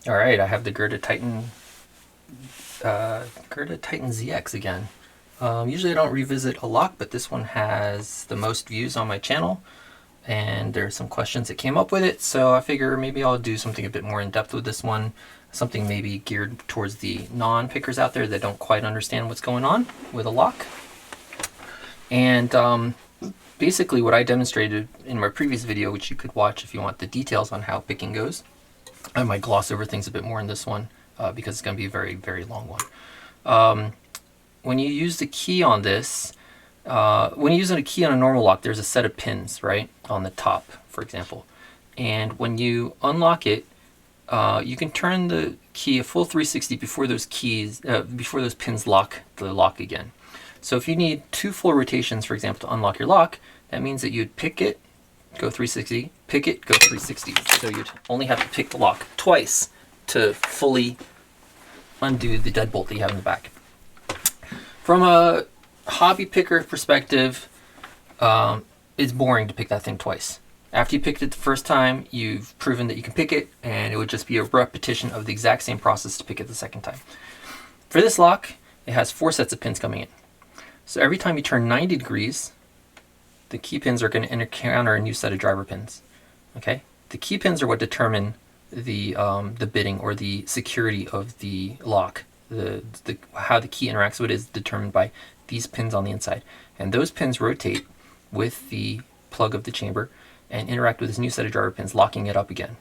All right, I have the Gerda Tytan ZX again. Usually I don't revisit a lock, but this one has the most views on my channel, and there's some questions that came up with it, so I figure maybe I'll do something a bit more in depth with this one, something maybe geared towards the non-pickers out there that don't quite understand what's going on with a lock. And basically what I demonstrated in my previous video, which you could watch if you want the details on how picking goes. I might gloss over things a bit more in this one because it's going to be a very, very long one. When you use the key on this, when you're using a key on a normal lock, there's a set of pins, right, on the top, for example. And when you unlock it, you can turn the key a full 360 before those pins lock the lock again. So if you need 2 full rotations, for example, to unlock your lock, that means that you'd pick it, go 360, pick it, go 360. So you'd only have to pick the lock twice to fully undo the deadbolt that you have in the back. From a hobby picker perspective, it's boring to pick that thing twice. After you picked it the first time, you've proven that you can pick it, and it would just be a repetition of the exact same process to pick it the second time. For this lock, it has 4 sets of pins coming in. So every time you turn 90 degrees, the key pins are going to encounter a new set of driver pins. Okay, the key pins are what determine the bitting or the security of the lock. How the key interacts with it is determined by these pins on the inside, and those pins rotate with the plug of the chamber and interact with this new set of driver pins, locking it up again.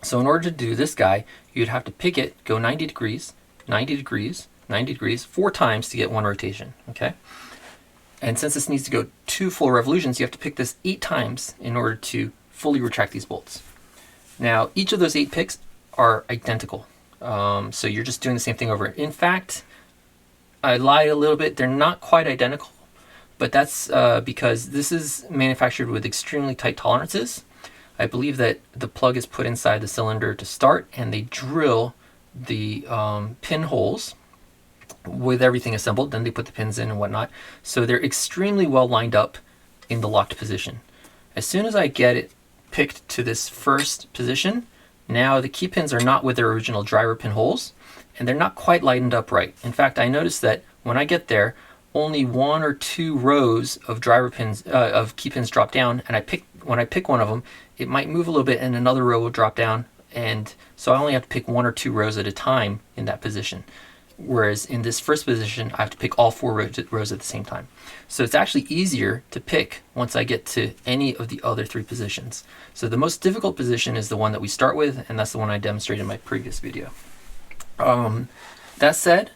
So in order to do this guy, you'd have to pick it, go 90 degrees, 90 degrees, 90 degrees 4 times to get 1 rotation. Okay. And since this needs to go 2 full revolutions, you have to pick this 8 times in order to fully retract these bolts. Now, each of those 8 picks are identical. So you're just doing the same thing over. In fact, I lied a little bit. They're not quite identical, but that's because this is manufactured with extremely tight tolerances. I believe that the plug is put inside the cylinder to start, and they drill the pinholes with everything assembled, then they put the pins in and whatnot. So they're extremely well lined up in the locked position. As soon as I get it picked to this first position, now the key pins are not with their original driver pin holes, and they're not quite lined up right. In fact, I noticed that when I get there, only 1 or 2 rows of driver pins, of key pins drop down, and when I pick one of them, it might move a little bit and another row will drop down, and so I only have to pick 1 or 2 rows at a time in that position. Whereas in this first position, I have to pick all 4 rows at the same time. So it's actually easier to pick once I get to any of the other 3 positions. So the most difficult position is the one that we start with, and that's the one I demonstrated in my previous video. That said,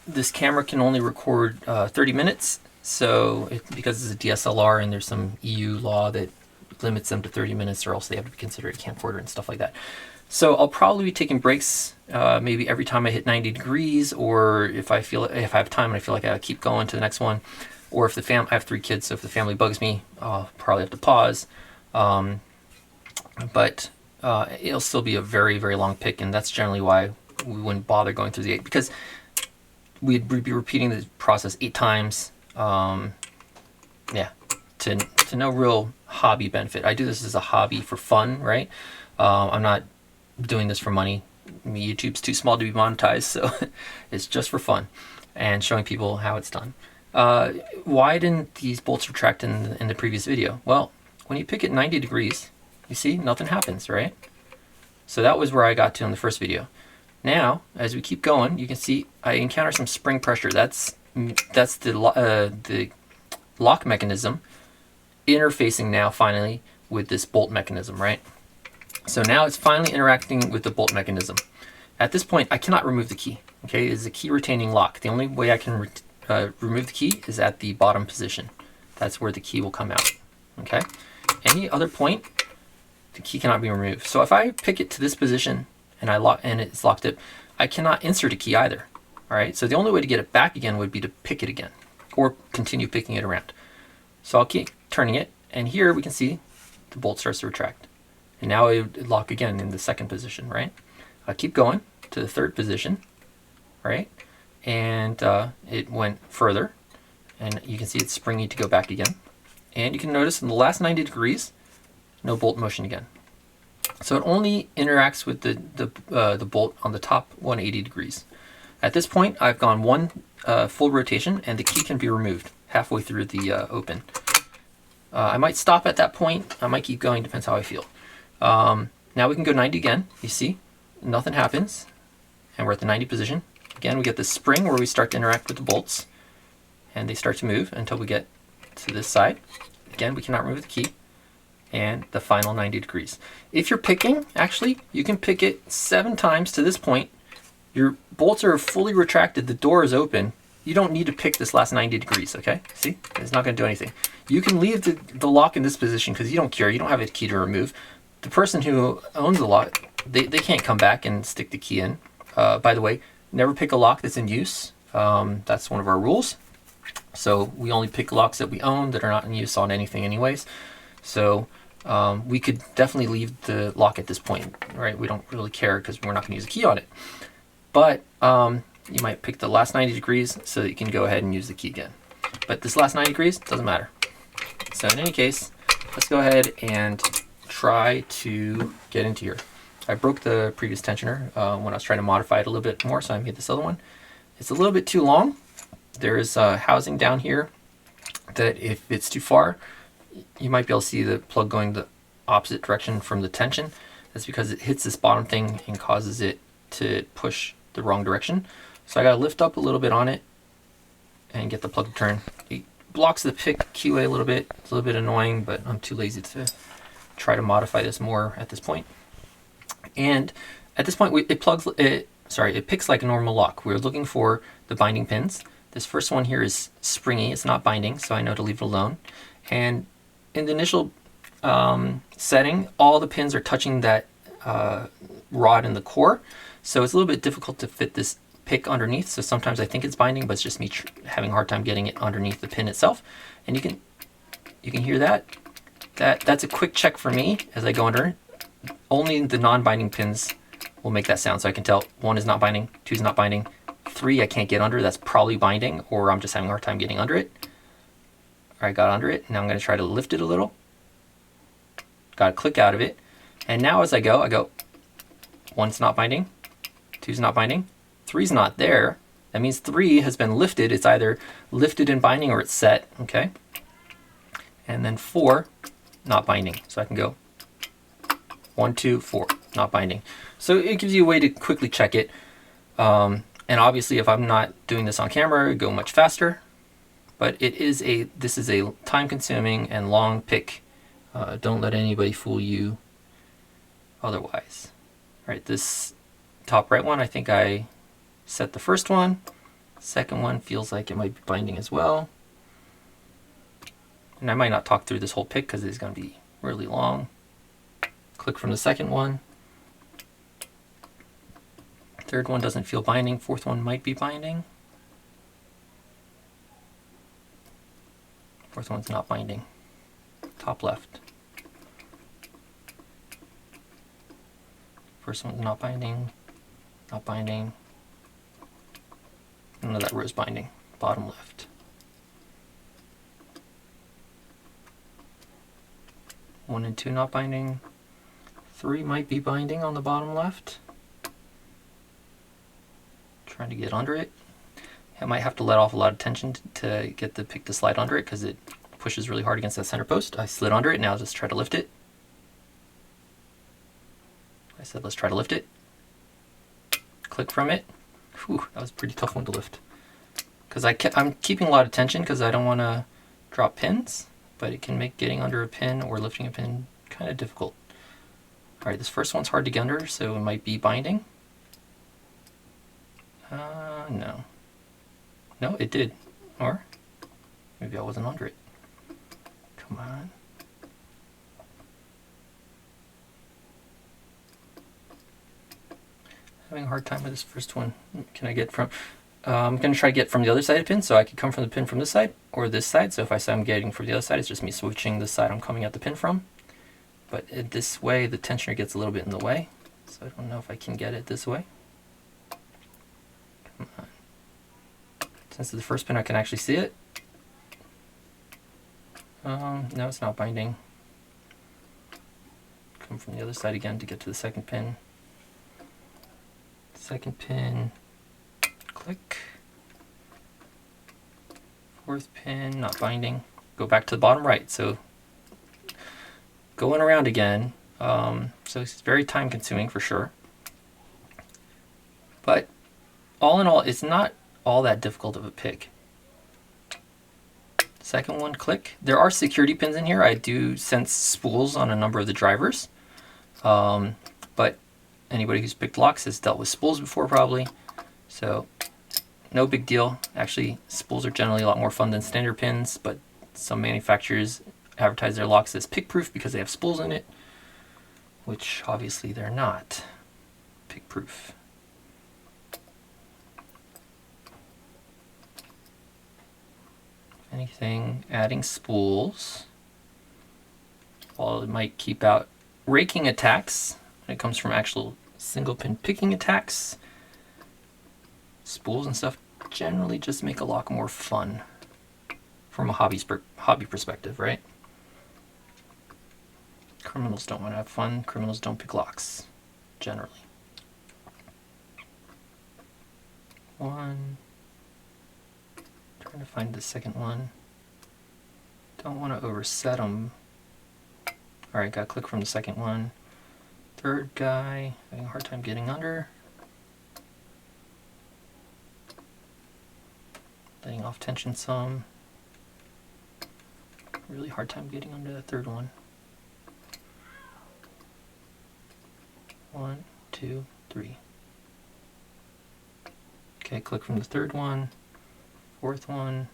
this camera can only record 30 minutes. So because it's a DSLR and there's some EU law that limits them to 30 minutes, or else they have to be considered a camcorder and stuff like that. So I'll probably be taking breaks maybe every time I hit 90 degrees, or if I have time and I feel like I keep going to the next one, or if I have 3 kids, so if the family bugs me, I'll probably have to pause. But it'll still be a very, very long pick, and that's generally why we wouldn't bother going through the 8, because we'd be repeating the process 8 times. Yeah, to no real hobby benefit. I do this as a hobby for fun, right? I'm not doing this for money. YouTube's too small to be monetized, so it's just for fun and showing people how it's done. Why didn't these bolts retract in the previous video? Well, when you pick it 90 degrees, you see nothing happens, right? So that was where I got to in the first video. Now, as we keep going, you can see I encounter some spring pressure. That's the lock mechanism interfacing now finally with this bolt mechanism, right? So now it's finally interacting with the bolt mechanism. At this point, I cannot remove the key. Okay, it's a key retaining lock. The only way I can remove the key is at the bottom position. That's where the key will come out. Okay, any other point, the key cannot be removed. So if I pick it to this position and it's locked up, I cannot insert a key either. All right, so the only way to get it back again would be to pick it again, or continue picking it around. So I'll keep turning it, and here we can see the bolt starts to retract. And now it would lock again in the second position, right? I keep going to the third position, right? And it went further, and you can see it's springy to go back again. And you can notice in the last 90 degrees, no bolt motion again. So it only interacts with the bolt on the top 180 degrees. At this point, I've gone one full rotation, and the key can be removed halfway through the open. I might stop at that point. I might keep going, depends how I feel. Now we can go 90 again. You see, nothing happens, and we're at the 90 position. Again, we get this spring where we start to interact with the bolts, and they start to move until we get to this side. Again, we cannot remove the key, and the final 90 degrees. If you're picking, actually, you can pick it 7 times to this point. Your bolts are fully retracted, the door is open. You don't need to pick this last 90 degrees, okay? See? It's not going to do anything. You can leave the lock in this position because you don't care. You don't have a key to remove. The person who owns the lock, they can't come back and stick the key in. By the way, never pick a lock that's in use. That's one of our rules. So we only pick locks that we own that are not in use on anything anyways. So we could definitely leave the lock at this point, right? We don't really care because we're not going to use a key on it. But you might pick the last 90 degrees so that you can go ahead and use the key again. But this last 90 degrees doesn't matter. So in any case, let's go ahead and try to get into here. I broke the previous tensioner when I was trying to modify it a little bit more, so I made this other one. It's a little bit too long. There's housing down here that if it's too far, you might be able to see the plug going the opposite direction from the tension. That's because it hits this bottom thing and causes it to push the wrong direction. So I gotta lift up a little bit on it and get the plug to turn. It blocks the pick QA a little bit. It's a little bit annoying, but I'm too lazy to try to modify this more at this point. And at this point, it picks like a normal lock. We're looking for the binding pins. This first one here is springy. It's not binding, so I know to leave it alone. And in the initial setting, all the pins are touching that rod in the core. So it's a little bit difficult to fit this pick underneath. So sometimes I think it's binding, but it's just me having a hard time getting it underneath the pin itself. And you can hear that. That's a quick check for me as I go under it. Only the non-binding pins will make that sound. So I can tell 1 is not binding, 2 is not binding, 3 I can't get under. That's probably binding, or I'm just having a hard time getting under it. All right, got under it. Now I'm going to try to lift it a little. Got to click out of it. And now as I go, 1's not binding, 2's not binding, 3's not there. That means 3 has been lifted. It's either lifted and binding or it's set, okay? And then 4, not binding. So I can go 1, 2, 4, not binding. So it gives you a way to quickly check it. And obviously if I'm not doing this on camera, it'd go much faster. But this is a time-consuming and long pick. Don't let anybody fool you otherwise. All right, this top right one, I think I set the first one. Second one feels like it might be binding as well. And I might not talk through this whole pick because it's going to be really long. Click from the second one. Third one doesn't feel binding. Fourth one might be binding. Fourth one's not binding. Top left. First one's not binding. Not binding. None of that row's binding. Bottom left. 1 and 2 not binding. 3 might be binding on the bottom left. Trying to get under it. I might have to let off a lot of tension to get the pick to slide under it because it pushes really hard against that center post. I slid under it, now just try to lift it. I said let's try to lift it. Click from it. Whew, that was a pretty tough one to lift. Because I'm keeping a lot of tension because I don't want to drop pins, but it can make getting under a pin or lifting a pin kind of difficult. Alright, this first one's hard to get under, so it might be binding. No. No, it did. Or maybe I wasn't under it. Come on. Having a hard time with this first one. Can I get from... I'm going to try to get from the other side of the pin, so I could come from the pin from this side or this side. So if I say I'm getting from the other side, it's just me switching the side I'm coming at the pin from. But this way, the tensioner gets a little bit in the way. So I don't know if I can get it this way. Come on. Since it's the first pin, I can actually see it. No, it's not binding. Come from the other side again to get to the second pin. Second pin, click. Fourth pin, not binding. Go back to the bottom right. So going around again. So it's very time consuming for sure. But all in all, it's not all that difficult of a pick. Second one, click. There are security pins in here. I do sense spools on a number of the drivers. But anybody who's picked locks has dealt with spools before probably. So no big deal. Actually, spools are generally a lot more fun than standard pins, but some manufacturers advertise their locks as pick-proof because they have spools in it, which obviously they're not pick-proof. If anything, adding spools, while it might keep out raking attacks when it comes from actual single pin picking attacks, spools and stuff generally just make a lock more fun from a hobby perspective, right? Criminals don't want to have fun. Criminals don't pick locks, generally. One. Trying to find the second one. Don't want to overset them. Alright, got to click from the second one. Third guy, having a hard time getting under. Letting off tension some. Really hard time getting under the third one. 1, 2, 3. Okay, click from the third one, fourth one.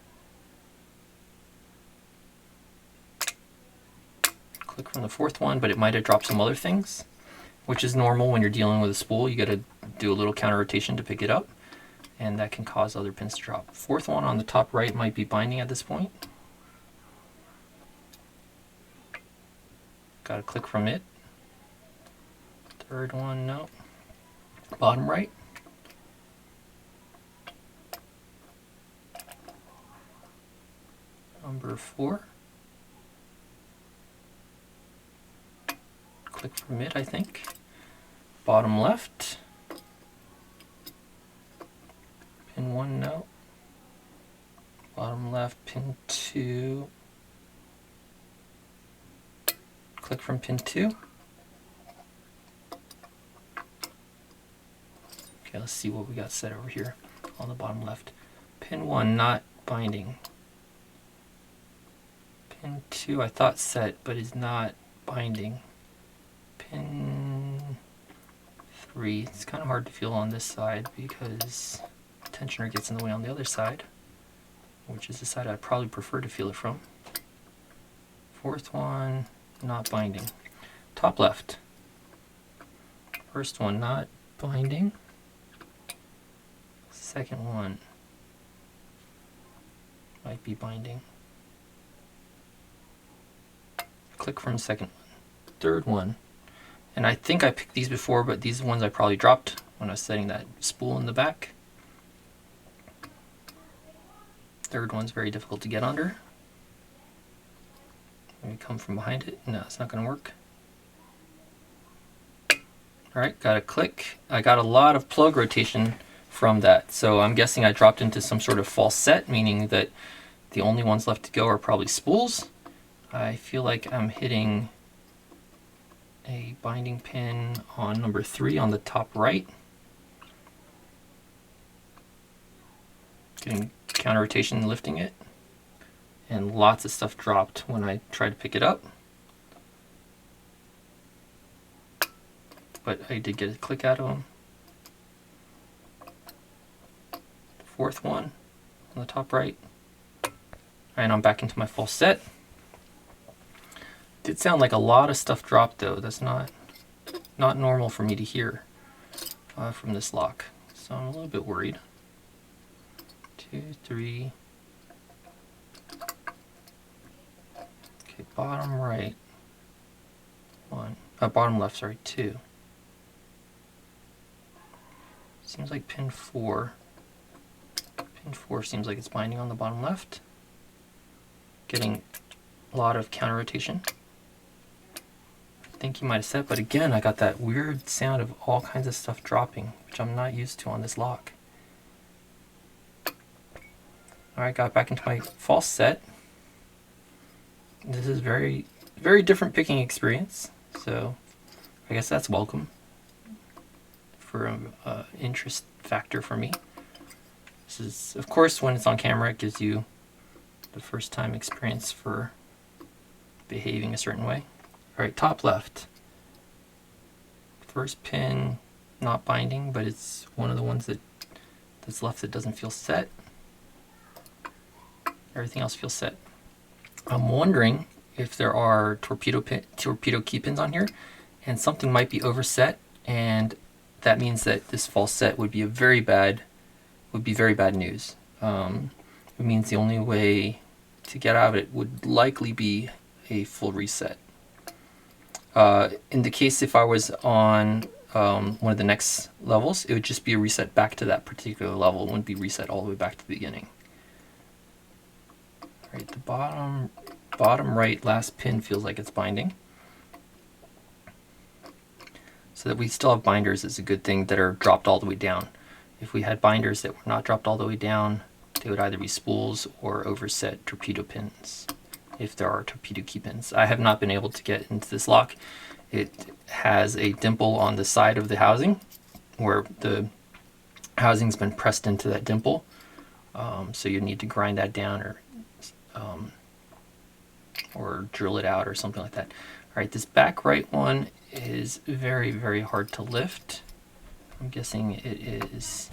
Click from the fourth one, but it might have dropped some other things, which is normal when you're dealing with a spool. You got to do a little counter rotation to pick it up, and that can cause other pins to drop. Fourth one on the top right might be binding at this point. Got to click from it. Third one, no. Bottom right. Number 4. Click from it, I think. Bottom left. Pin 1, no. Bottom left, pin 2. Click from pin 2. Okay, let's see what we got set over here on the bottom left. Pin 1, not binding. Pin 2, I thought set, but is not binding. Pin 3, it's kind of hard to feel on this side because tensioner gets in the way on the other side, which is the side I'd probably prefer to feel it from. Fourth one, not binding. Top left. First one, not binding. Second one might be binding. Click from second one. Third one, and I think I picked these before, but these ones I probably dropped when I was setting that spool in the back. Third one's very difficult to get under. Maybe come from behind it. No, it's not going to work. Alright, got a click. I got a lot of plug rotation from that, so I'm guessing I dropped into some sort of false set, meaning that the only ones left to go are probably spools. I feel like I'm hitting a binding pin on number 3 on the top right. Getting counter rotation, lifting it. And lots of stuff dropped when I tried to pick it up. But I did get a click out of them. Fourth one on the top right. And I'm back into my full set. Did sound like a lot of stuff dropped though. That's not normal for me to hear from this lock. So I'm a little bit worried. 2, 3. Okay, bottom right. 1. Bottom left, sorry, 2. Seems like pin 4. Pin 4 seems like it's binding on the bottom left. Getting a lot of counter rotation. think he might have set, but again, I got that weird sound of all kinds of stuff dropping, which I'm not used to on this lock. Alright, got back into my false set. This is very different picking experience, so I guess that's welcome for an interest factor for me. This is, of course, when it's on camera, it gives you the first time experience for behaving a certain way. Alright, top left. First pin not binding, but it's one of the ones that's left that doesn't feel set. Everything else feels set. I'm wondering if there are torpedo key pins on here, and something might be overset, and that means that this false set would be very bad news. It means the only way to get out of it would likely be a full reset. In the case if I was on one of the next levels, it would just be a reset back to that particular level. It wouldn't be reset all the way back to the beginning. Right, the bottom right last pin feels like it's binding. So that we still have binders is a good thing that are dropped all the way down. If we had binders that were not dropped all the way down, they would either be spools or overset torpedo pins, if there are torpedo key pins. I have not been able to get into this lock. It has a dimple on the side of the housing where the housing's been pressed into that dimple. So you need to grind that down or drill it out or something like that. All right, this back right one is very hard to lift. I'm guessing it is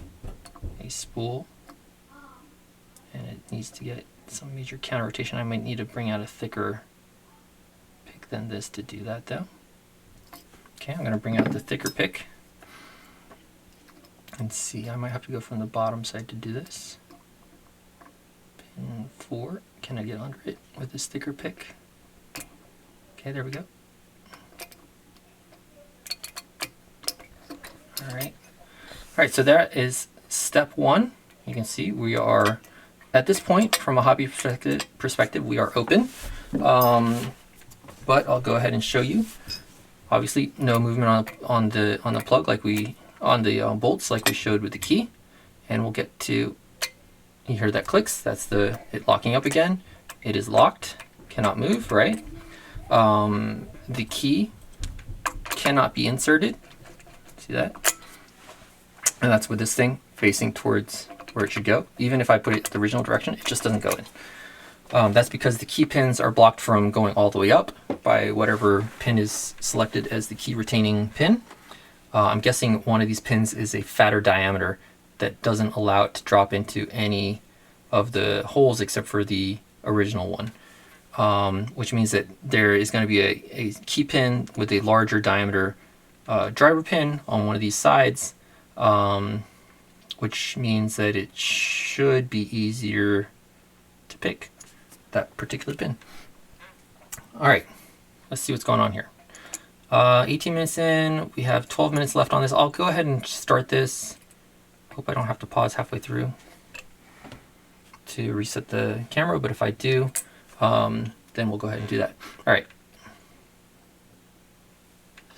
a spool, and it needs to get some major counter rotation. I might need to bring out a thicker pick than this to do that though. Okay, I'm going to bring out the thicker pick and see. I might have to go from the bottom side to do this. Pin 4, can I get under it with this thicker pick? Okay, there we go. Alright, so that is step 1. You can see we are, at this point, from a hobby perspective, we are open. But I'll go ahead and show you. Obviously, no movement on the plug on the bolts like we showed with the key. And we'll get to, you hear that clicks, that's it locking up again. It is locked, cannot move, right? The key cannot be inserted. See that? And that's with this thing facing towards where it should go. Even if I put it the original direction, it just doesn't go in. That's because the key pins are blocked from going all the way up by whatever pin is selected as the key retaining pin. I'm guessing one of these pins is a fatter diameter that doesn't allow it to drop into any of the holes except for the original one. Which means that there is going to be a key pin with a larger diameter driver pin on one of these sides, which means that it should be easier to pick that particular pin. Alright, let's see what's going on here. 18 minutes in, we have 12 minutes left on this. I'll go ahead and start this. Hope I don't have to pause halfway through to reset the camera, but if I do, then we'll go ahead and do that. Alright.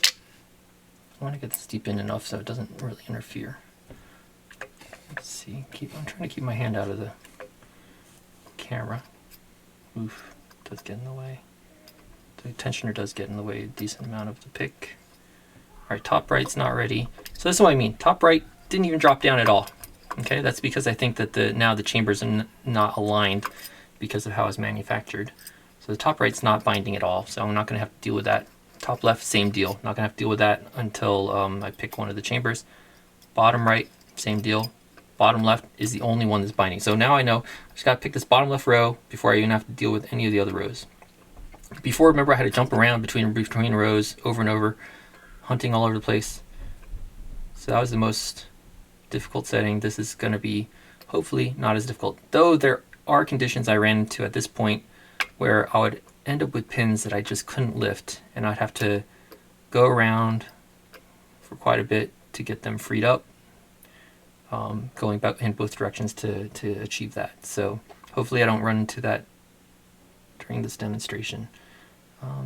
I want to get this deep in enough so it doesn't really interfere. Let's see. I'm trying to keep my hand out of the camera. Oof, it does get in the way. The tensioner does get in the way a decent amount of the pick. Alright, top right's not ready. So this is what I mean. Top right didn't even drop down at all. Okay, that's because I think that now the chambers are not aligned because of how it's manufactured. So the top right's not binding at all, so I'm not going to have to deal with that. Top left, same deal. Not going to have to deal with that until I pick one of the chambers. Bottom right, same deal. Bottom left is the only one that's binding. So now I know I just got to pick this bottom left row before I even have to deal with any of the other rows. Before, remember, I had to jump around between rows over and over, hunting all over the place. So that was the most difficult setting. This is going to be hopefully not as difficult. Though there are conditions I ran into at this point where I would end up with pins that I just couldn't lift, and I'd have to go around for quite a bit to get them freed up, going back in both directions to achieve that. So hopefully I don't run into that during this demonstration.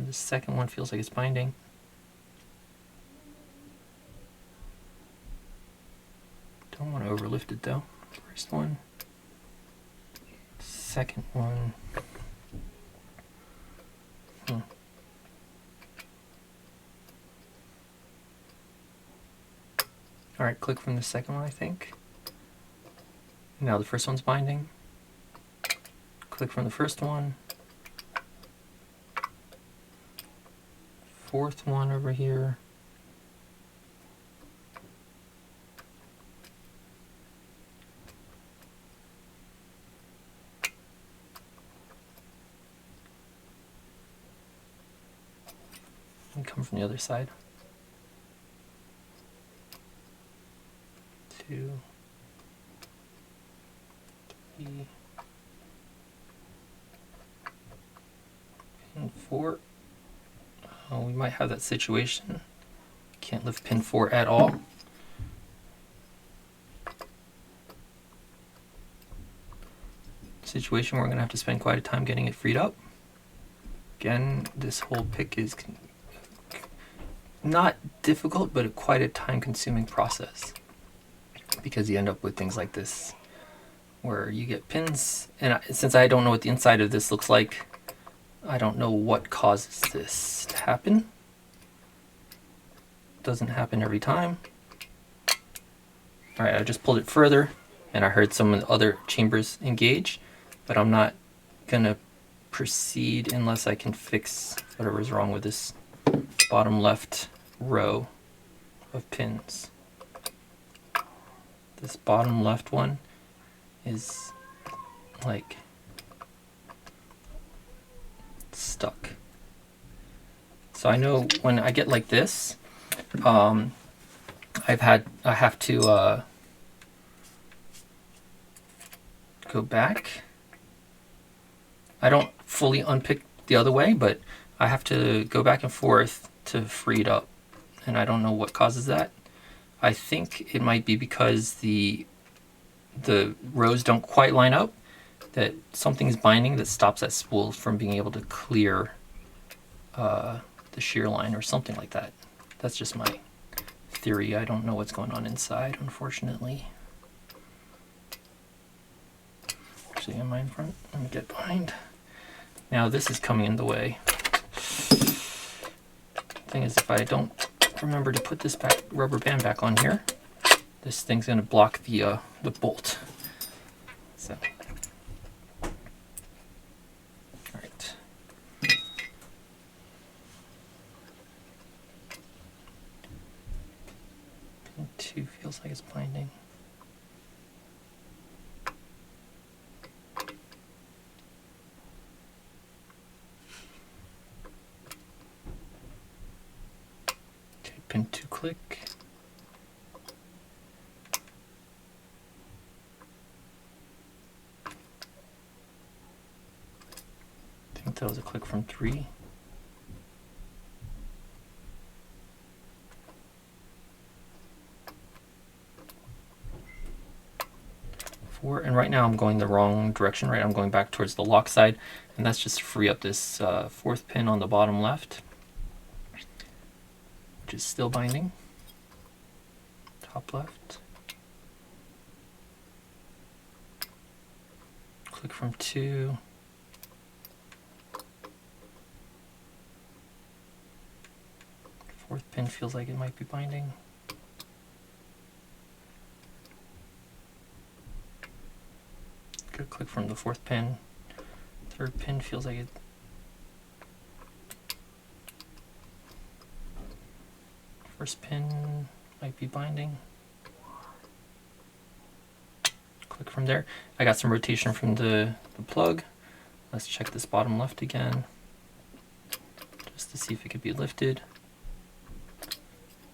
The second one feels like it's binding. Don't want to overlift it though. First one, second one. All right, click from the second one, I think. Now the first one's binding. Click from the first one. Fourth one over here. And come from the other side. 2, 3, and 4. Oh, we might have that situation. Can't lift pin 4 at all. Situation where we're going to have to spend quite a time getting it freed up. Again, this whole pick is not difficult, but quite a time-consuming process, because you end up with things like this where you get pins, and since I don't know what the inside of this looks like, I don't know what causes this to happen. Doesn't happen every time. Alright, I just pulled it further and I heard some of the other chambers engage, but I'm not gonna proceed unless I can fix whatever's wrong with this bottom left row of pins. This bottom left one is like stuck. So I know when I get like this, I have to go back. I don't fully unpick the other way, but I have to go back and forth to free it up, and I don't know what causes that. I think it might be because the rows don't quite line up, that something's binding that stops that spool from being able to clear the shear line or something like that. That's just my theory. I don't know what's going on inside, unfortunately. Actually, am I in front? Let me get behind. Now this is coming in the way. Thing is, if I don't remember to put this rubber band back on here, this thing's going to block the bolt. So, all right. Pin 2 feels like it's binding. Okay, pin 2 click. I think that was a click from 3. And right now I'm going the wrong direction, right? I'm going back towards the lock side, and that's just to free up this fourth pin on the bottom left, which is still binding. Top left. Click from 2. Fourth pin feels like it might be binding. Good click from the fourth pin. Third pin feels like it. First pin might be binding. Click from there. I got some rotation from the plug. Let's check this bottom left again, just to see if it could be lifted.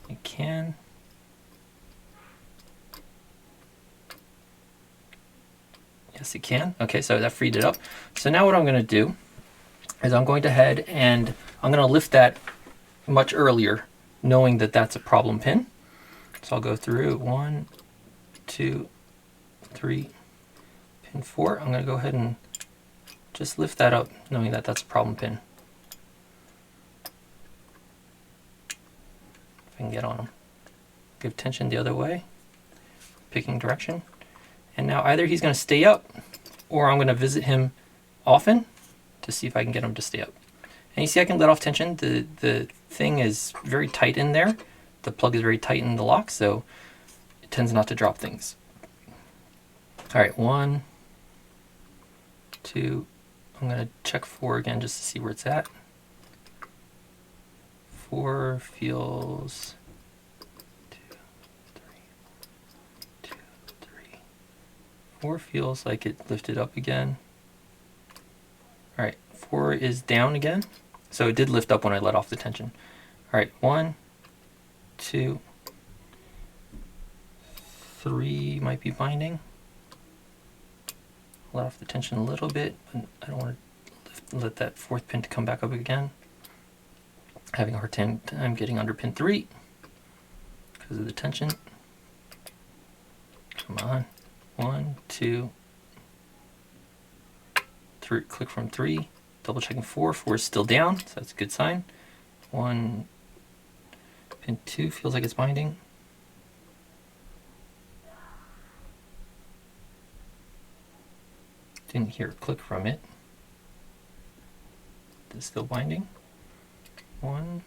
It can. Yes, it can. Okay, so that freed it up. So now what I'm going to do is I'm going to head and I'm going to lift that much earlier, knowing that that's a problem pin. So I'll go through 1, 2, 3, pin 4. I'm going to go ahead and just lift that up, knowing that that's a problem pin. If I can get on them. Give tension the other way. picking direction. And now either he's going to stay up, or I'm going to visit him often to see if I can get him to stay up. And you see I can let off tension. The thing is very tight in there. The plug is very tight in the lock, so it tends not to drop things. All right, 1, 2. I'm going to check 4 again just to see where it's at. 4 feels 2, 3, 2, 3. 4 feels like it lifted up again. All right, 4 is down again. So it did lift up when I let off the tension. All right, 1, 2, 3 might be binding. Let off the tension a little bit, but I don't want to let that 4th pin to come back up again. Having a hard time getting under pin 3 because of the tension. Come on. 1, 2, 3. Click from 3. Double checking 4. 4 is still down, so that's a good sign. 1, pin 2 feels like it's binding. Didn't hear a click from it. It's still binding. 1.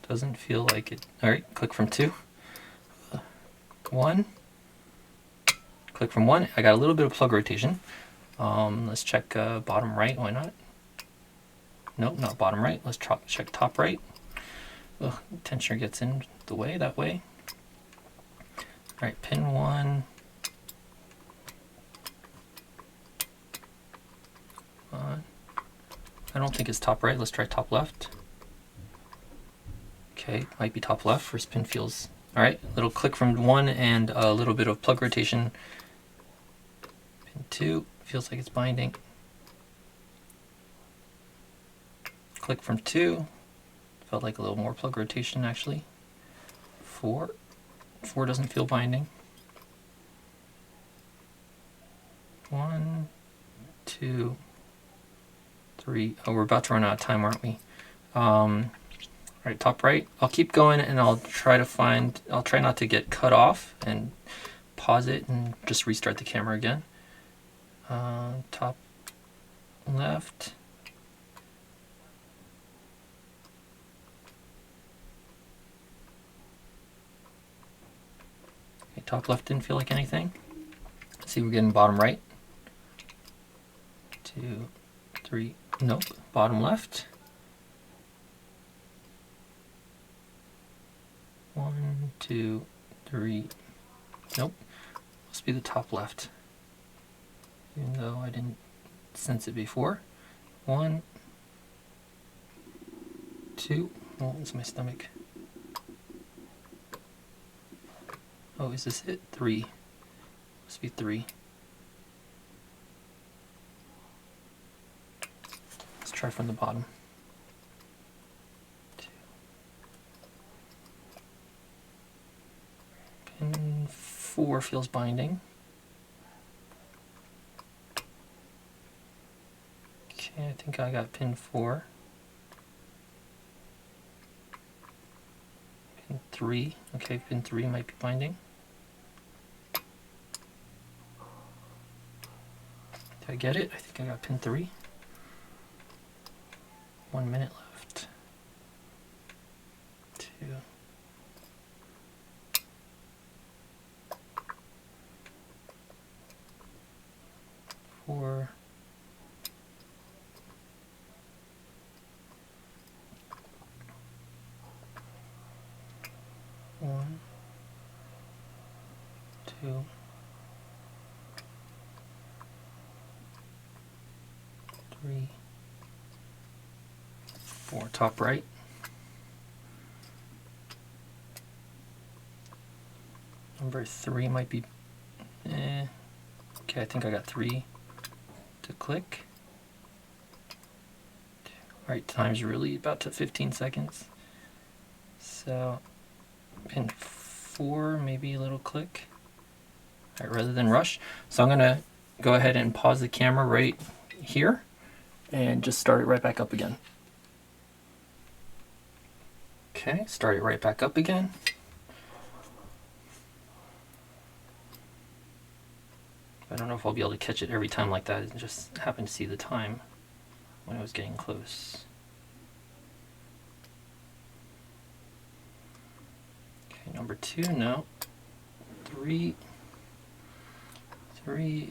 Doesn't feel like it. All right, click from 2. 1. Click from 1. I got a little bit of plug rotation. Let's check bottom right. Why not? Nope, not bottom right. Let's check top right. Ugh, tensioner gets in the way that way. All right, pin 1. I don't think it's top right. Let's try top left. Okay, might be top left. First pin feels all right. Little click from 1 and a little bit of plug rotation. Pin 2 feels like it's binding. Click from 2. Felt like a little more plug rotation actually. 4. 4 doesn't feel binding. 1, 2, 3. Oh, we're about to run out of time, aren't we? All right, top right. I'll keep going and I'll try not to get cut off and pause it and just restart the camera again. Top left. Okay, top left didn't feel like anything. Let's see, we're getting bottom right. 2, 3, nope, bottom left. 1, 2, 3, nope, must be the top left, even though I didn't sense it before. 1, 2, oh, it's my stomach. Oh, is this it? 3, must be 3. Let's try from the bottom. 2. Pin 4 feels binding. Okay, I think I got pin 4. Pin 3. Okay, pin 3 might be binding. Did I get it? I think I got pin 3. 1 minute left. 2. 4. 1, 2, 3, 4. Top right. Number 3 might be. Okay, I think I got 3 to click. Alright, time's really about to 15 seconds. So, pin 4, maybe a little click. Alright, rather than rush. So I'm going to go ahead and pause the camera right here and just start it right back up again. Okay, start it right back up again. I don't know if I'll be able to catch it every time like that. I just happened to see the time when I was getting close. Okay, number 2, no. 3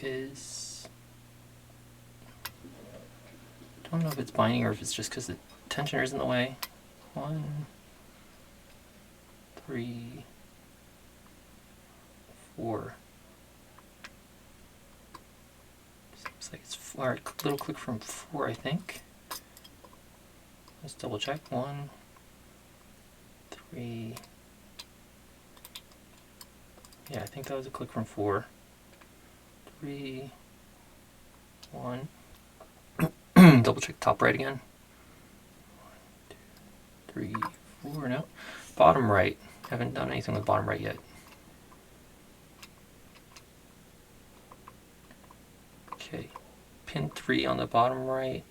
is, I don't know if it's binding or if it's just because the tensioner is in the way. 1, 3, 4. Seems like it's all right. Little click from 4, I think. Let's double check. 1, 3. Yeah, I think that was a click from 4. 3, 1. Double check top right again. 1, 2, 3, 4. No. Bottom right. Haven't done anything with bottom right yet. Okay. Pin 3 on the bottom right.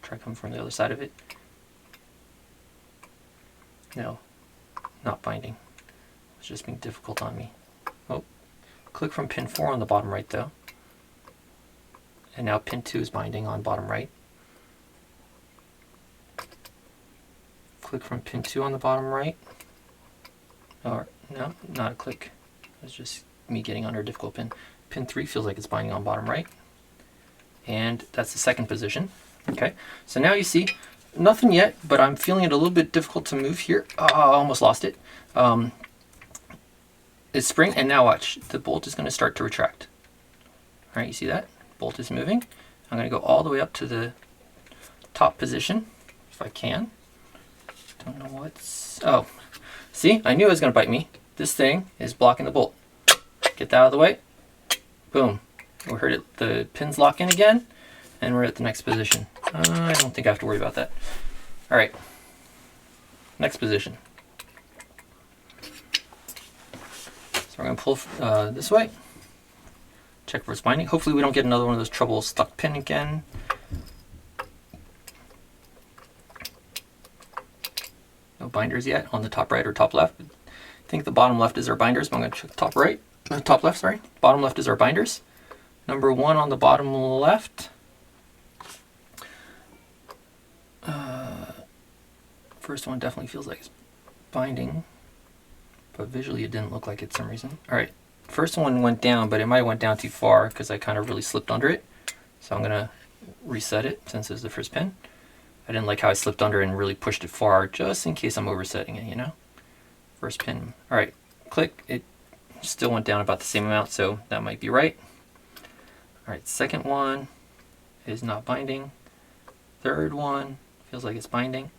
Try coming from the other side of it. No, not binding. It's just being difficult on me. Oh, click from pin 4 on the bottom right though. And now pin 2 is binding on bottom right. Click from pin 2 on the bottom right. Or, no, not a click. It's just me getting under a difficult pin. Pin 3 feels like it's binding on bottom right. And that's the second position. Okay, so now you see, nothing yet, but I'm feeling it a little bit difficult to move here. I almost lost it. It's spring, and now watch. The bolt is going to start to retract. All right, you see that? Bolt is moving. I'm going to go all the way up to the top position, if I can. Don't know what's... Oh, see? I knew it was going to bite me. This thing is blocking the bolt. Get that out of the way. Boom. We heard it. The pins lock in again, and we're at the next position. I don't think I have to worry about that. All right. Next position. So we're going to pull this way. Check for its binding. Hopefully we don't get another one of those trouble stuck pin again. No binders yet on the top right or top left. I think the bottom left is our binders, but I'm going to check top right. Top left, sorry. Bottom left is our binders. Number 1 on the bottom left. First one definitely feels like it's binding, but visually it didn't look like it for some reason. All right, first one went down, but it might have went down too far because I kind of really slipped under it. So I'm gonna reset it since it's the first pin. I didn't like how I slipped under and really pushed it far, just in case I'm oversetting it, you know? First pin. All right, click. It still went down about the same amount, so that might be right. All right, second one is not binding. Third one feels like it's binding.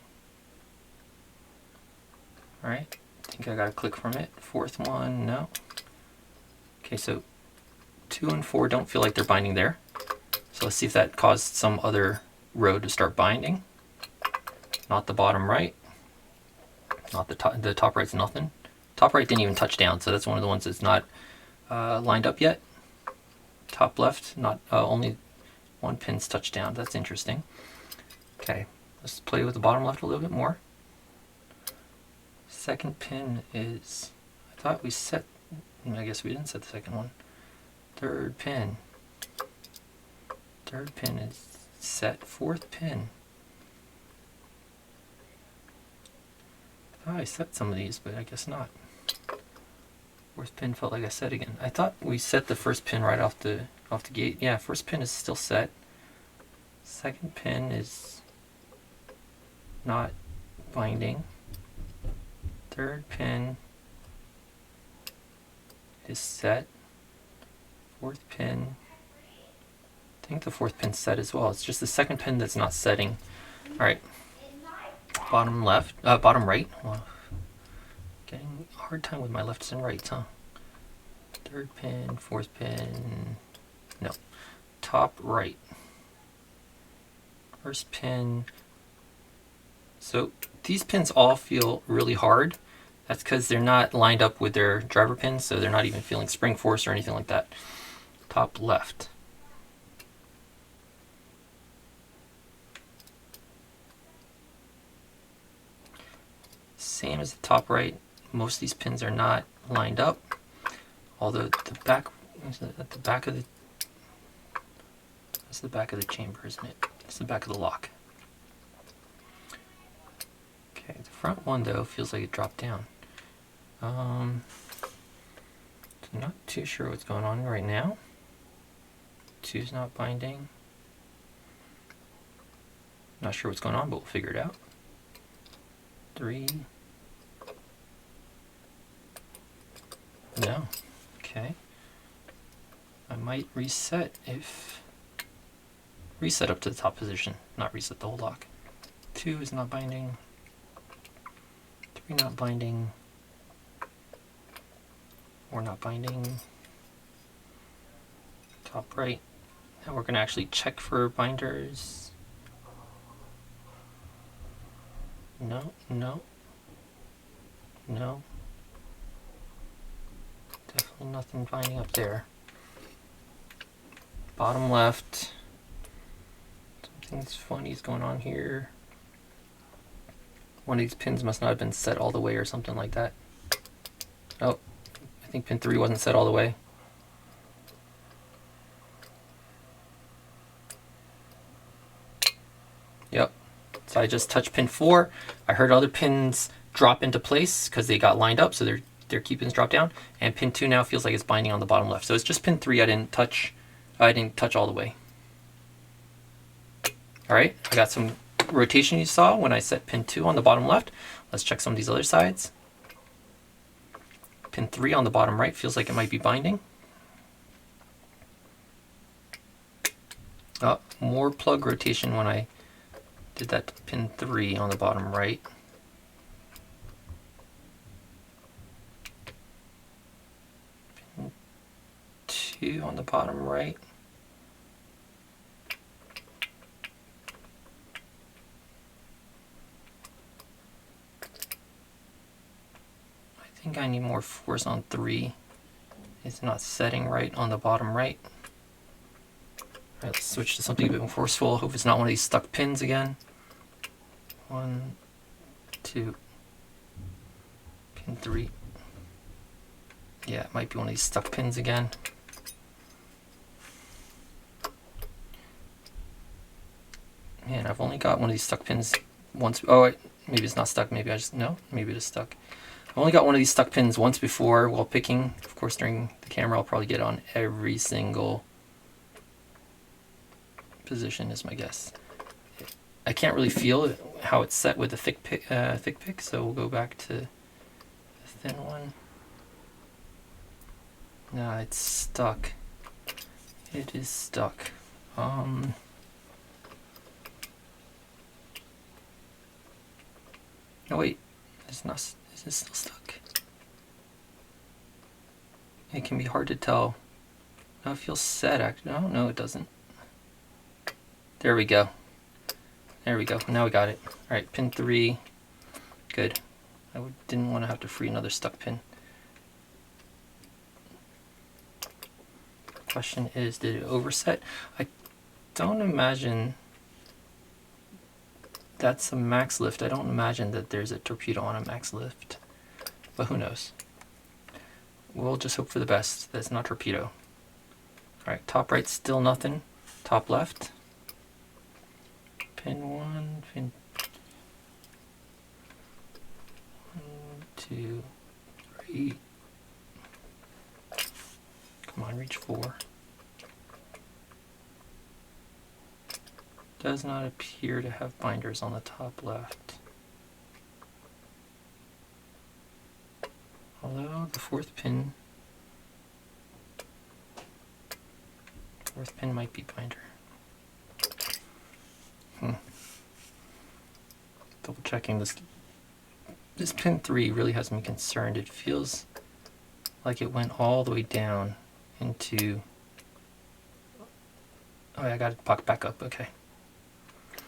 All right, I think I got a click from it. Fourth one, no. Okay, so 2 and 4 don't feel like they're binding there. So let's see if that caused some other row to start binding. Not the bottom right. Not the top right's nothing. Top right didn't even touch down, so that's one of the ones that's not lined up yet. Top left, not only one pin's touched down. That's interesting. Okay, let's play with the bottom left a little bit more. Second pin is, I thought we set, I guess we didn't set the second one. Third pin. Third pin is set. Fourth pin. I thought I set some of these, but I guess not. Fourth pin felt like I set again. I thought we set the first pin right off the gate. Yeah, first pin is still set. Second pin is not binding. Third pin is set. Fourth pin, I think the fourth pin's set as well. It's just the second pin that's not setting. All right, bottom left, bottom right. Well, getting a hard time with my lefts and rights, huh? Third pin, fourth pin, no. Top right. First pin. So these pins all feel really hard. That's because they're not lined up with their driver pins, so they're not even feeling spring force or anything like that. Top left. Same as the top right. Most of these pins are not lined up, although the back, at the back of the, that's the back of the chamber, isn't it? It's the back of the lock. Okay, the front one though feels like it dropped down. I'm not too sure what's going on right now. 2's not binding. Not sure what's going on, but we'll figure it out. 3. No. Okay. I might reset up to the top position, not reset the whole lock. 2 is not binding. 3 not binding. 4 not binding. Top right. Now we're going to actually check for binders. No, no, no. Definitely nothing binding up there. Bottom left. Something's funny is going on here. One of these pins must not have been set all the way or something like that. Oh, I think pin 3 wasn't set all the way. Yep. So I just touched pin 4. I heard other pins drop into place because they got lined up, so their key pins drop down. And pin 2 now feels like it's binding on the bottom left. So it's just pin 3 I didn't touch all the way. All right, I got some rotation you saw when I set pin 2 on the bottom left. Let's check some of these other sides. Pin 3 on the bottom right feels like it might be binding. Oh, more plug rotation when I did that pin 3 on the bottom right. Pin 2 on the bottom right. I think I need more force on 3. It's not setting right on the bottom right. Alright, let's switch to something a bit more forceful. Hope it's not one of these stuck pins again. 1, 2, pin 3. Yeah, it might be one of these stuck pins again. Man, I've only got one of these stuck pins once. Oh, wait, maybe it's not stuck. Maybe maybe it is stuck. I've only got one of these stuck pins once before while picking. Of course, during the camera, I'll probably get on every single position, is my guess. I can't really feel how it's set with the thick pick, so we'll go back to the thin one. No, it's stuck. It is stuck. Oh wait, it's not. Is it still stuck? It can be hard to tell. No, it feels set. Actually, no, it doesn't. There we go. There we go. Now we got it. All right, pin 3. Good. I didn't want to have to free another stuck pin. Question is, did it overset? I don't imagine that's a max lift. I don't imagine that there's a torpedo on a max lift, but who knows? We'll just hope for the best. That's not torpedo. All right, top right still nothing. Top left. Pin 1, pin 1, 2, 3. Come on, reach 4. Does not appear to have binders on the top left. Although the fourth pin might be binder. Double checking this. This pin 3 really has me concerned. It feels like it went all the way down into. Oh, I got it to pop back up. Okay.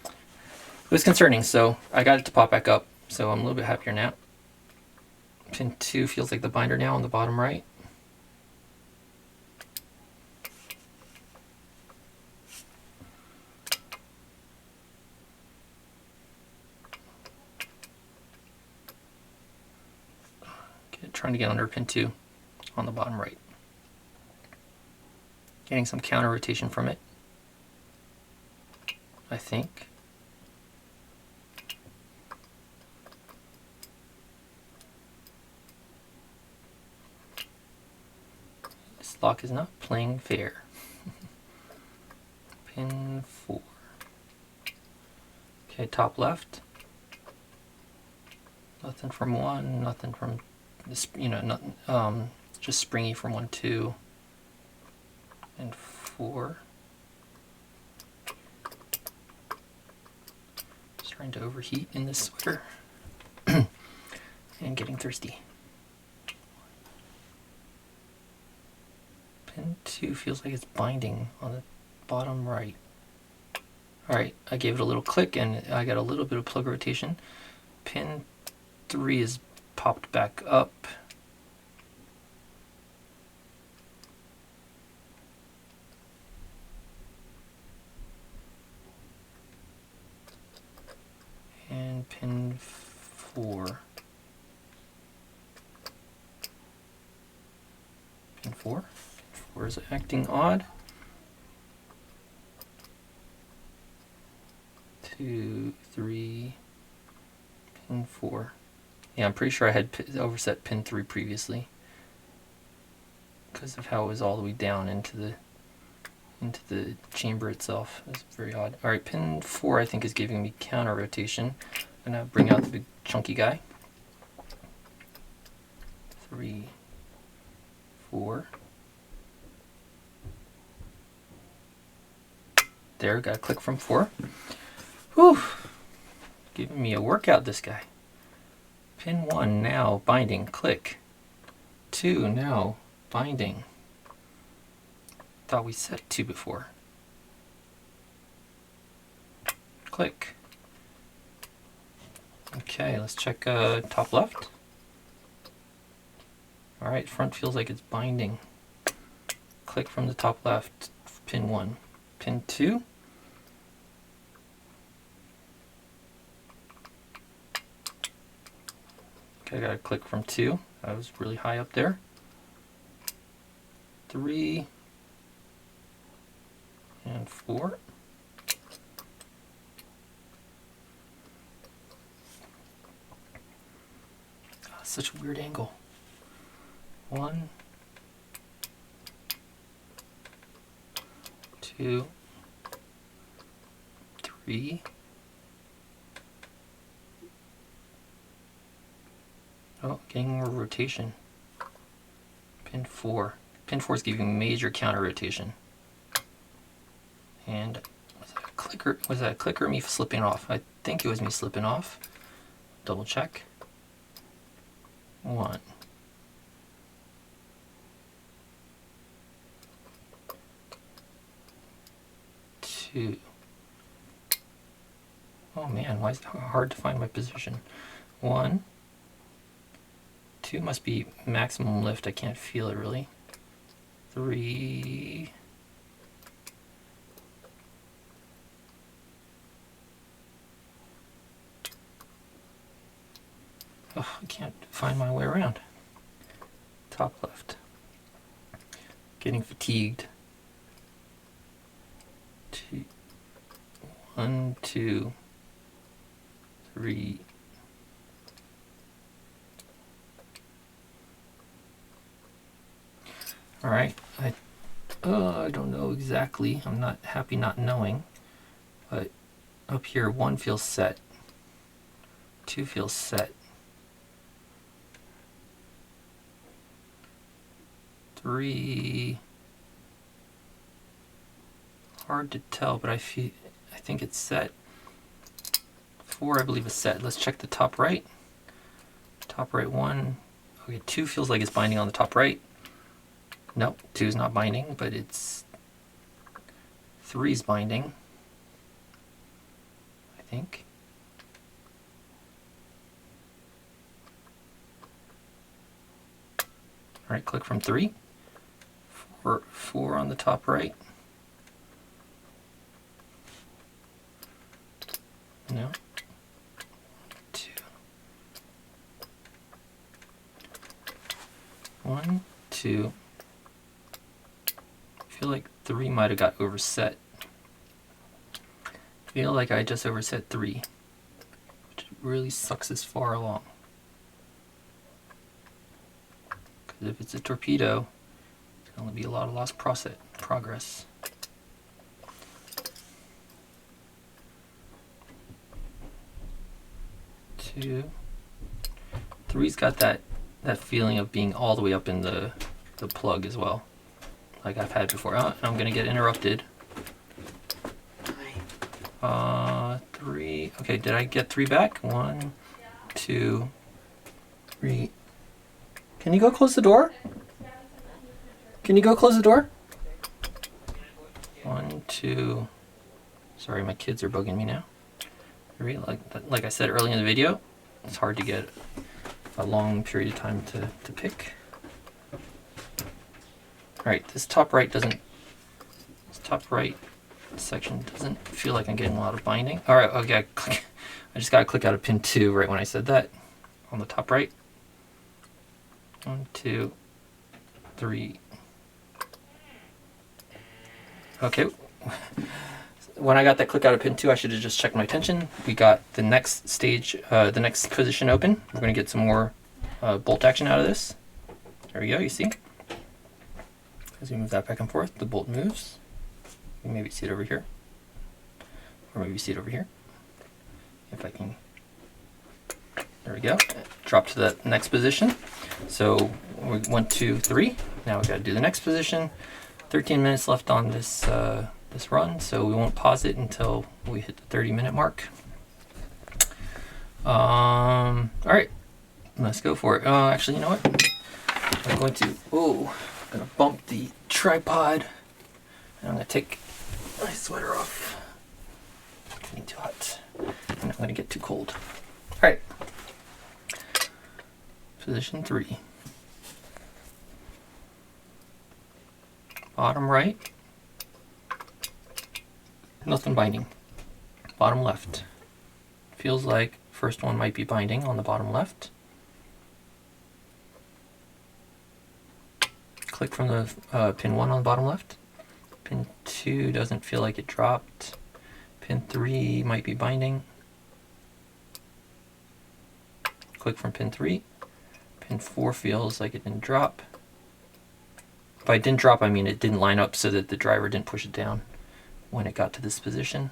It was concerning, so I got it to pop back up. So I'm a little bit happier now. Pin 2 feels like the binder now on the bottom right. trying to get under pin 2 on the bottom right. Getting some counter rotation from it, I think. This lock is not playing fair. Pin 4. Okay, top left. Nothing from 1, nothing from this, nothing, just springy from 1, 2, and 4. Just trying to overheat in this sweater and getting thirsty. Pin 2 feels like it's binding on the bottom right. Alright, I gave it a little click and I got a little bit of plug rotation. Pin 3 is popped back up. And pin 4. Pin 4. Pin 4 is acting odd. 2, 3, pin 4. Yeah, I'm pretty sure I had overset pin 3 previously because of how it was all the way down into the chamber itself. It's very odd. All right, pin 4 I think is giving me counter rotation. I'm gonna bring out the big chunky guy. 3, 4. There, got a click from 4. Whew, giving me a workout, this guy. Pin 1 now binding, click. 2 now binding. Thought we set 2 before. Click. Okay, let's check top left. Alright, front feels like it's binding. Click from the top left, pin 1. Pin 2. Okay, I got a click from 2. I was really high up there. 3 and 4. Oh, such a weird angle. 1, 2, 3. Oh, getting more rotation. Pin 4. Pin 4 is giving major counter rotation. And was that a clicker? Was that a clicker or me slipping off? I think it was me slipping off. Double check. 1. 2. Oh man, why is it hard to find my position? 1. 2 must be maximum lift. I can't feel it really. 3. Oh, I can't find my way around. Top left. Getting fatigued. 2. 1, 2, 3. All right, I don't know exactly. I'm not happy not knowing, but up here 1 feels set, 2 feels set, 3 hard to tell, but I think it's set. 4 I believe is set. Let's check the top right. Top right 1. Okay, 2 feels like it's binding on the top right. Nope, 2 is not binding, but it's 3 is binding, I think. All right, click from 3. 4 on the top right. No. 2. 1, 2. I feel like 3 might have got overset. I feel like I just overset 3, which really sucks this far along. Because if it's a torpedo, it's going to be a lot of lost progress. 2. 3's got that feeling of being all the way up in the plug as well, like I've had before. Oh, I'm gonna get interrupted. 3. Okay, did I get 3 back? 1, 2, 3. Can you go close the door? Can you go close the door? 1, 2. Sorry, my kids are bugging me now. 3. Like I said earlier in the video, it's hard to get a long period of time to pick. Alright, this top right section doesn't feel like I'm getting a lot of binding. Alright, okay, I just gotta click out of pin 2 right when I said that on the top right. 1, 2, 3. Okay. When I got that click out of pin 2, I should have just checked my tension. We got the next stage, the next position open. We're going to get some more bolt action out of this. There we go, you see? As we move that back and forth, the bolt moves. You can maybe see it over here. Or maybe see it over here. If I can. There we go. Drop to the next position. So, 1, 2, 3. Now we got to do the next position. 13 minutes left on this this run, so we won't pause it until we hit the 30-minute mark. Alright, let's go for it. Actually, you know what? I'm going to bump the tripod, and I'm going to take my sweater off. It's getting too hot. I'm not going to get too cold. Alright. Position 3. Bottom right. Nothing binding. Bottom left. Feels like first one might be binding on the bottom left. Click from the pin 1 on the bottom left. Pin 2 doesn't feel like it dropped. Pin 3 might be binding. Click from pin 3. Pin 4 feels like it didn't drop. By it didn't drop, I mean it didn't line up so that the driver didn't push it down when it got to this position.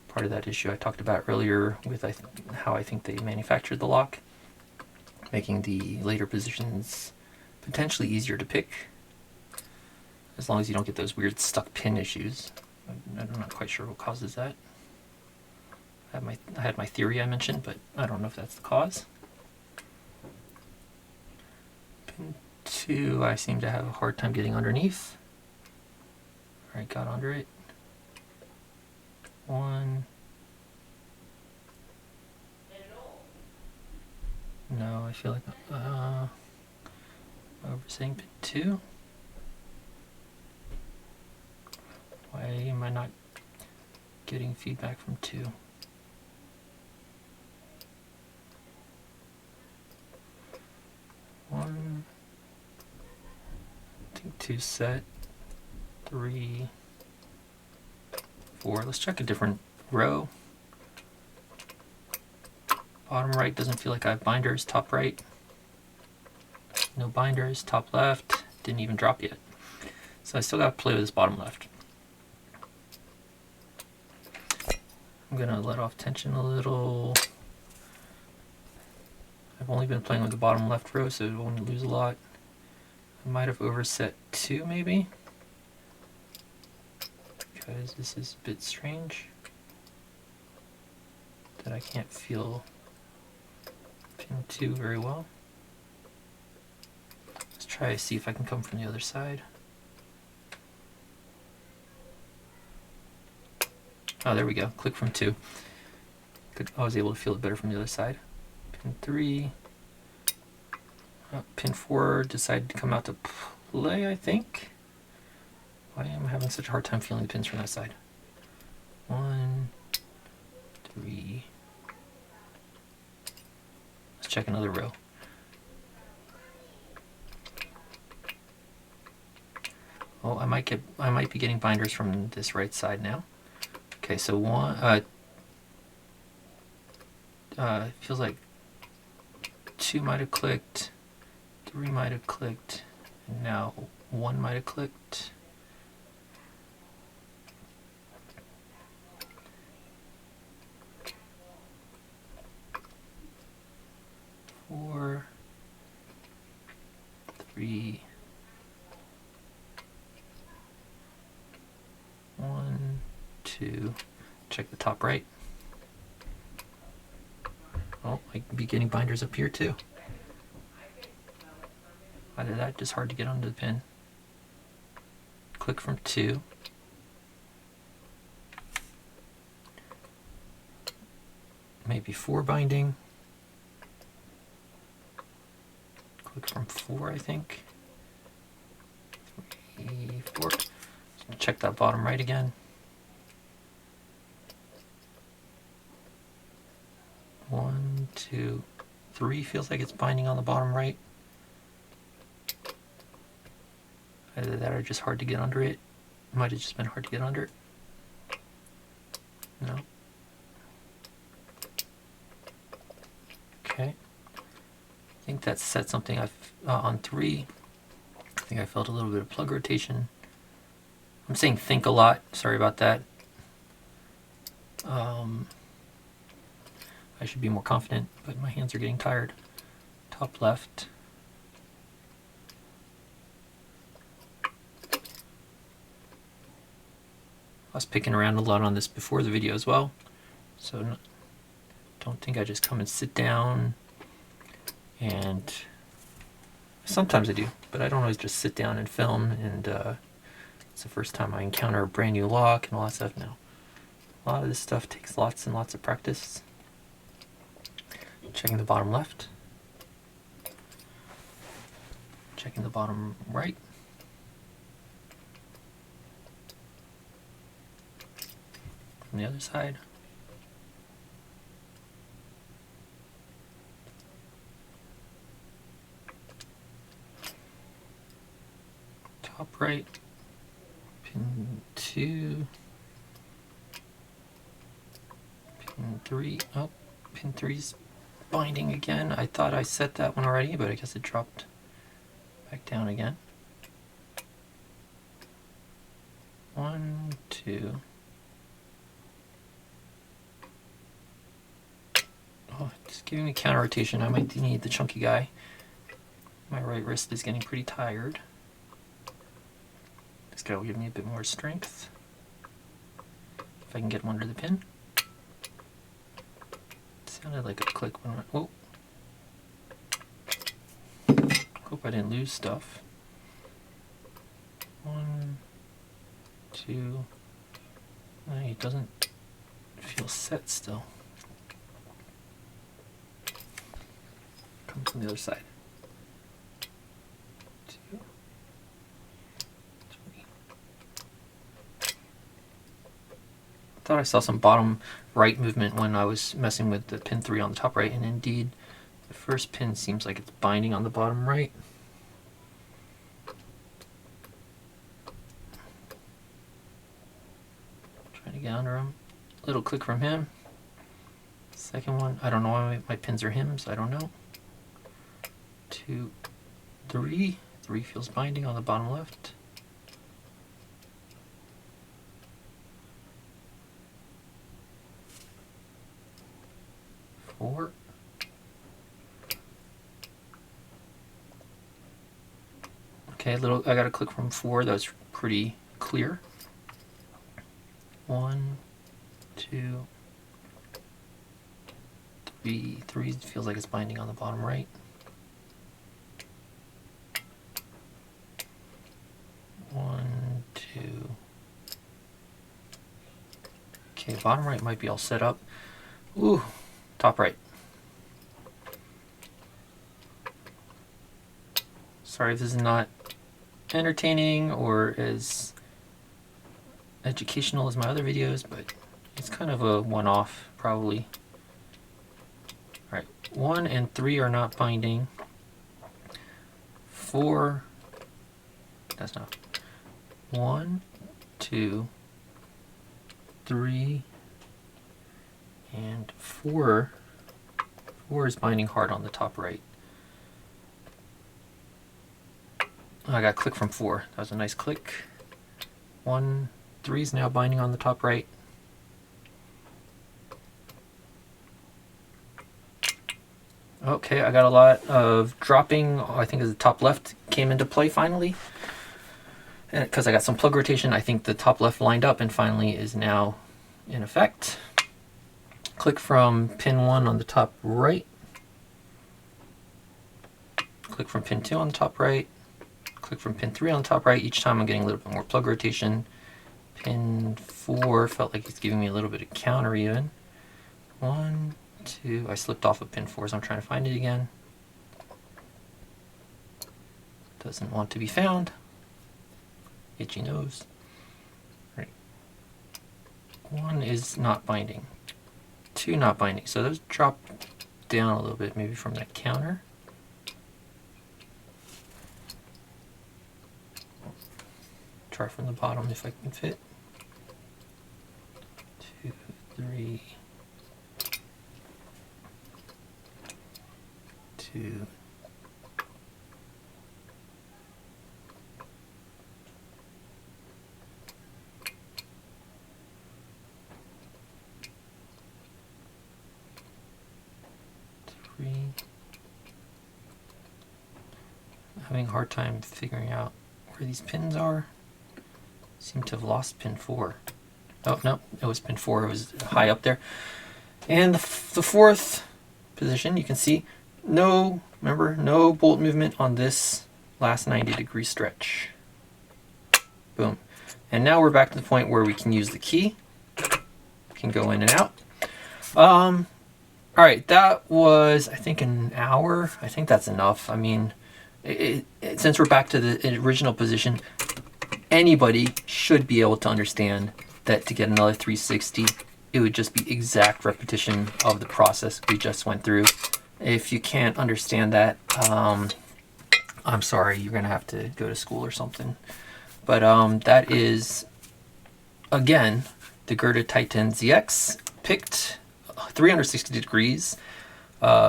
Part of that issue I talked about earlier with how I think they manufactured the lock, making the later positions potentially easier to pick, as long as you don't get those weird stuck pin issues. I'm not quite sure what causes that. I had my theory I mentioned, but I don't know if that's the cause. Pin 2, I seem to have a hard time getting underneath. Alright, got under it. 1. No, I feel like oversetting pin 2. Why am I not getting feedback from 2? One. I think 2 set. 3, 4. Let's check a different row. Bottom right doesn't feel like I have binders. Top right, no binders. Top left, didn't even drop yet. So I still got to play with this bottom left. I'm going to let off tension a little. I've only been playing with the bottom left row, so I won't lose a lot. I might have overset 2 maybe, because this is a bit strange that I can't feel pin 2 very well. Let's try to see if I can come from the other side. Oh, there we go. Click from 2. I was able to feel it better from the other side. Pin 3. Pin 4 decided to come out to play, I think. Why am I having such a hard time feeling the pins from that side? 1, 3. Let's check another row. Oh, I might be getting binders from this right side now. Okay, so feels like 2 might have clicked, 3 might have clicked, and now 1 might have clicked. Four, 3, 1, 2. Check the top right. Oh, I could be getting binders up here too. Either that, just hard to get under the pin. Click from 2. Maybe 4 binding. Click from 4, I think. 3, 4. Check that bottom right again. 1, 2, 3 feels like it's binding on the bottom right. Either that or just hard to get under it. Might have just been hard to get under it. No. Okay. I think that set something on 3. I think I felt a little bit of plug rotation. I'm saying think a lot. Sorry about that. I should be more confident, but my hands are getting tired. Top left. I was picking around a lot on this before the video as well, so don't think I just come and sit down, and sometimes I do, but I don't always just sit down and film, and it's the first time I encounter a brand new lock and all that stuff. Now, a lot of this stuff takes lots and lots of practice. Checking the bottom left, checking the bottom right. From the other side. Top right, pin 2, pin 3, oh, pin 3's binding again. I thought I set that one already, but I guess it dropped back down again. 1, 2. Oh, it's giving me counter rotation. I might need the chunky guy. My right wrist is getting pretty tired. This guy will give me a bit more strength. If I can get him under the pin. Sounded like a click when I, whoa. Hope I didn't lose stuff. 1, 2. It doesn't feel set still. Come from the other side. 2, 3. I thought I saw some bottom right movement when I was messing with the pin 3 on the top right, and indeed the first pin seems like it's binding on the bottom right. Trying to get under him. Little click from him. Second one, I don't know why my pins are hymns, I don't know. 2, 3. 3 feels binding on the bottom left. 4. Okay, I got a click from 4. That was pretty clear. 1, 2, 3. 3 feels like it's binding on the bottom right. 1, 2. Okay, bottom right might be all set up. Ooh, top right. Sorry if this is not entertaining or as educational as my other videos, but it's kind of a one-off, probably. Alright, 1 and 3 are not binding. 4, that's not. 1, 2, 3, and 4. 4 is binding hard on the top right. I got a click from 4. That was a nice click. 1, 3 is now binding on the top right. Okay, I got a lot of dropping. I think the top left came into play finally. Because I got some plug rotation, I think the top left lined up and finally is now in effect. Click from pin 1 on the top right. Click from pin 2 on the top right. Click from pin 3 on the top right. Each time I'm getting a little bit more plug rotation. Pin 4 felt like it's giving me a little bit of counter even. 1, 2, I slipped off of pin 4, so I'm trying to find it again. Doesn't want to be found. Itchy nose. Right. 1 is not binding. 2 not binding. So those drop down a little bit, maybe from that counter. Try from the bottom if I can fit. 2, 3, 2. I'm having a hard time figuring out where these pins are. Seem to have lost pin 4. Oh no, it was pin 4. It was high up there. And the fourth position, you can see remember, no bolt movement on this last 90-degree stretch. Boom. And now we're back to the point where we can use the key. Can go in and out. All right, that was, I think, an hour. I think that's enough. I mean, since we're back to the original position, anybody should be able to understand that to get another 360, it would just be exact repetition of the process we just went through. If you can't understand that, I'm sorry, you're gonna have to go to school or something. But that is, again, the Gerda Tytan ZX, picked 360 degrees,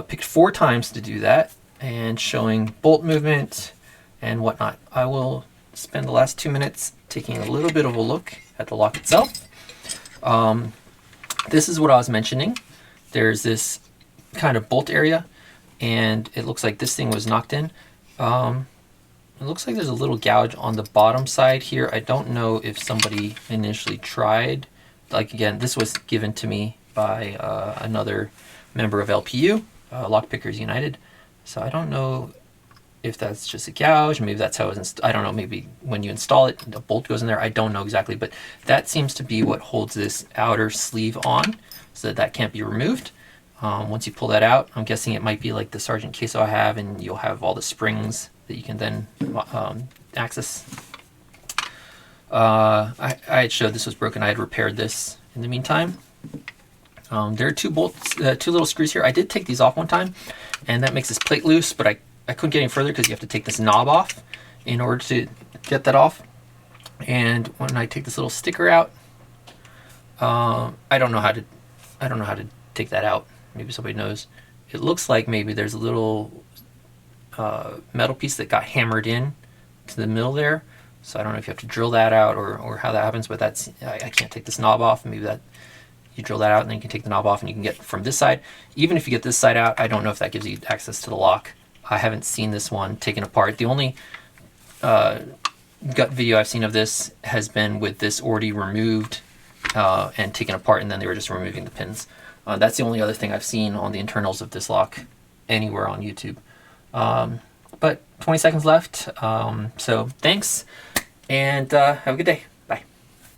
picked 4 times to do that, and showing bolt movement and whatnot. I will spend the last 2 minutes taking a little bit of a look at the lock itself. This is what I was mentioning. There's this kind of bolt area, and it looks like this thing was knocked in. It looks like there's a little gouge on the bottom side here. I don't know if somebody initially tried. Like, again, this was given to me by another member of LPU, Lockpickers United. So I don't know if that's just a gouge. Maybe that's how it's I don't know, maybe when you install it, the bolt goes in there. I don't know exactly, but that seems to be what holds this outer sleeve on, so that can't be removed. Once you pull that out, I'm guessing it might be like the Sargent queso I have, and you'll have all the springs that you can then access. I had showed this was broken. I had repaired this in the meantime. There are 2 bolts, 2 little screws here. I did take these off one time, and that makes this plate loose, but I couldn't get any further because you have to take this knob off in order to get that off. And when I take this little sticker out, I don't know how to take that out. Maybe somebody knows. It looks like maybe there's a little metal piece that got hammered in to the middle there. So I don't know if you have to drill that out or how that happens, but that's, I can't take this knob off. Maybe that you drill that out and then you can take the knob off and you can get from this side. Even if you get this side out, I don't know if that gives you access to the lock. I haven't seen this one taken apart. The only gut video I've seen of this has been with this already removed and taken apart, and then they were just removing the pins. That's the only other thing I've seen on the internals of this lock anywhere on YouTube. But 20 seconds left, so thanks, and have a good day.